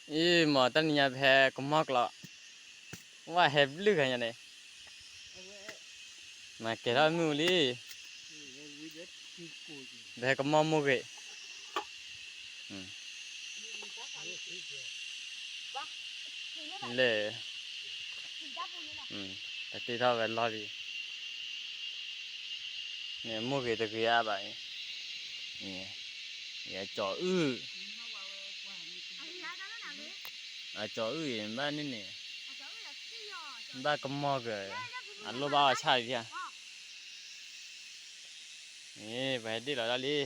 ý mà tân nhà về cũng mắc lọว่าเห็บลึกอย่างนี้มาเกล้ามูลี่เด็กก็มอมูกเลยแต่ที่ท่าเวลาดีเนี่ยมูกตะกี้อะไรเนี่ยอย่าจ่อจ่อบ้านนี่เนี่ยบ้านก็มอกอันลูกบ้าใช่ไหมนี่ไปดีแล้วลี่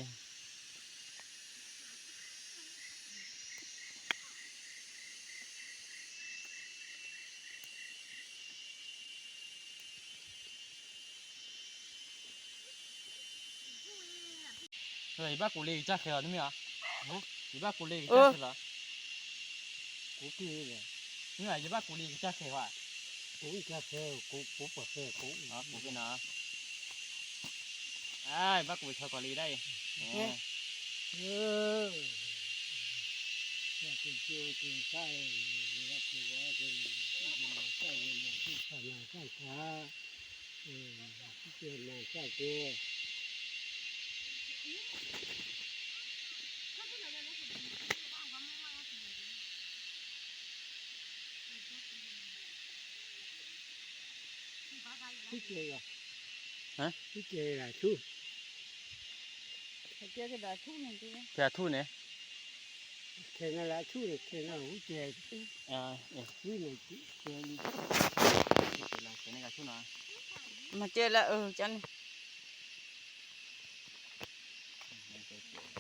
เฮ้ยบ้ากูเลยจ้าเขียวนี่มั้ยอ่ะบ้ากูเลยจ้าเขียวกูกินเลยนี่ไงบ้ากูเลยจ้าเขียวอ่ะกูจ้าเขียวกูปวดเขียวกูกูกินนะไอ้บ้ากูชอบกอลีได้กินเชียวกินไส้รักตัวเป็นไส้เป็นที่ทำงานไส้ช้าที่เจอมาไส้เกลือที่เจอฮะที่เจออะไรทุกเจอcái đà thu này chứ cái thu này cái này là thu này cái nào cũng chơi à thu này chơi đi cái này là thu nào mà chơi là chân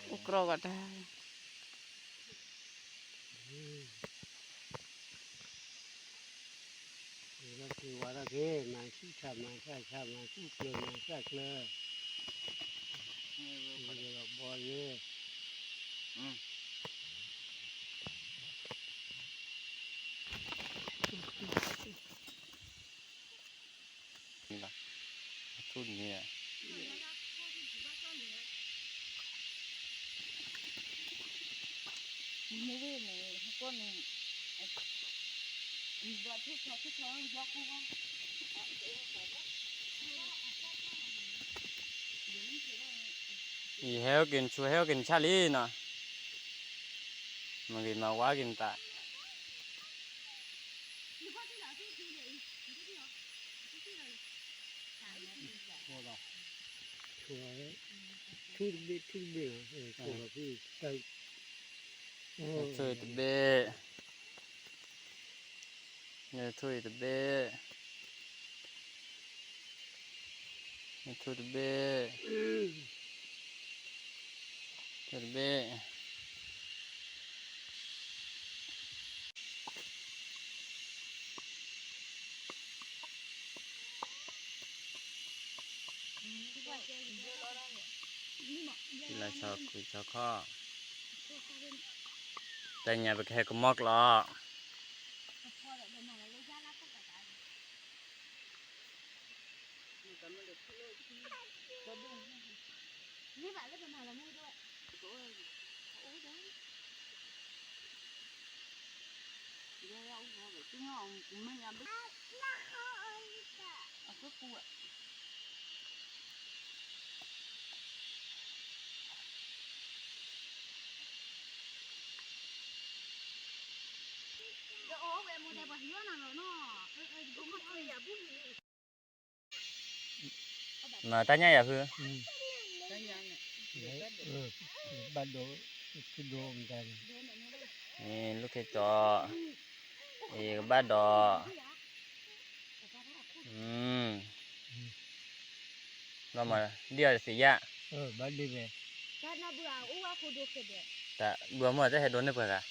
ukro gataเราคือว่าเราเก่งมาชี้ชามาใช่ชามาชี้เกลือมาใช่เกลือเราบอลเลยนี่ละทุ่นเนี่ยไม่ได้เนี่ยก็เนี่ยอีกแบบที่เขายกเขาอีเฮลกินช่วยเฮลกินชาลีนะมันกินมาว่ากินตาช่วยทุบเบช่วยพี่ใส่ช่วยทุบเบเนี่ยช่วยทุบเบเนี่ยช่วยทุบเบช่วยทุบเบที่เราชอบคุยชอบข้อแต่เนี่ยไปแค่ก็มอกล้อนี่แบบเล่นมาแล้วไม่ด้วยโอ้ยโอ้ยได้เดี๋ยวเราเอาไปที่ห้องไม่ยอมไปเอาก็กลัวmà ta nhảy à hư ban đồ cái đồกันนี่ลูกเขยจอนี่บ้านดอเรามาเดี๋ยวสิยะบ้านดีไหมแต่เบื่อเมื่อจะให้โดนได้เปล่าล่ะ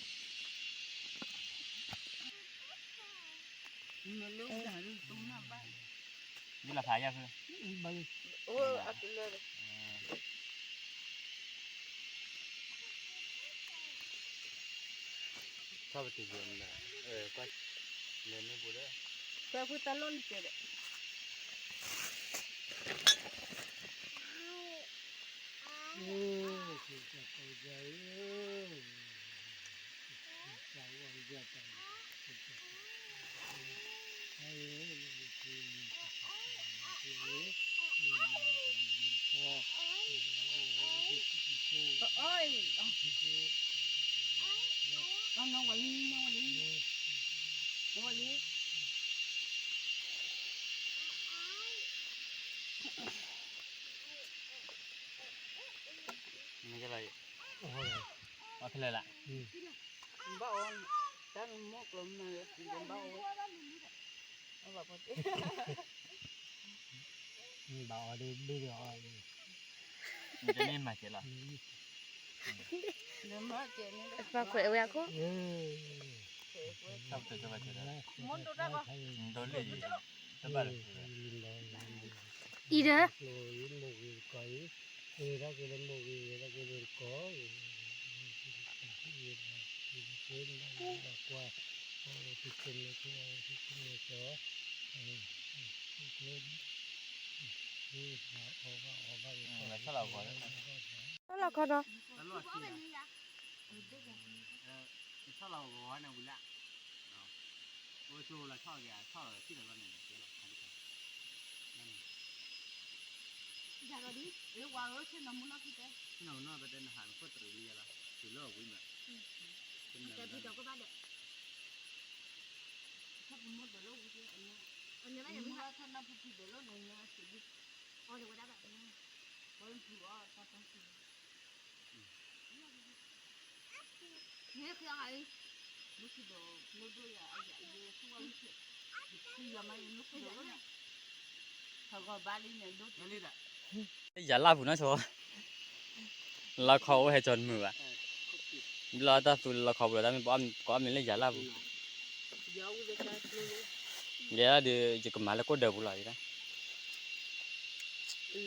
นี่ราคายากคือโอ้เอาไปเลยชอบติดเงินนะก็เงินไม่บุได้แต่พูดตลอดเจ็บโอ้คือจะไปใจใจวัน ơi nó quản lý nó quản lý nó quản lý นี่ก็เลยว่าเป็นไรล่ะ bao cái mốt lắm mà đến bao nó bảo có bảo đi đi rồi มันจะไม่มาเสียหรอ nó mất chuyện nữa đấy Và khỏe vậy cô? ชอบตัวจะมาเจอแล้ว muốn đâu ra bao โดนเลยจะบ้าเลย Đi đó. rồi một cái ra cái lên một ra cái lên có qua thì chân cái chó lên แล้วถ้าเราก่อนแล้ว Đó là con đó. แล้วรอดที่ถ้าเราก่อนนะบุญละโอ้โจละชอบแกชอบที่เราเนี่ยเดี๋ยวเราทำกัน giờ rồi đi nếu qua rồi xem nó muốn nó gì đấy ที่เราเนาะประเด็นอาหารก็ตรึงเรียละถือเลิกวิ่งแบบเป็นแบบ cái gì đâu có ba được chắc muốn được lâu chứ anh nhớ là mua thân nó phụ được lâu này nha chỉ đi ôi được đã bạn nha ôi phụ à ta ta phụ nhớ khi ai lúc khi đó lúc đó là ai vậy giờ không ai biết khi giờ mày lúc đó này thằng gọi ba đi này lúc นั่นนี่แหละอย่าลาผู้นะชัวเราเขาให้จนมืออ่ะเราถ้าสุดเราเขาเลยแต่ไม่ป้อมก็ไม่เล่นอย่าลาผู้ giờ bây giờ saoเดี๋ยวเดี๋ยวจะกลับมาแล้วก็เดินบุหรี่นะ ừ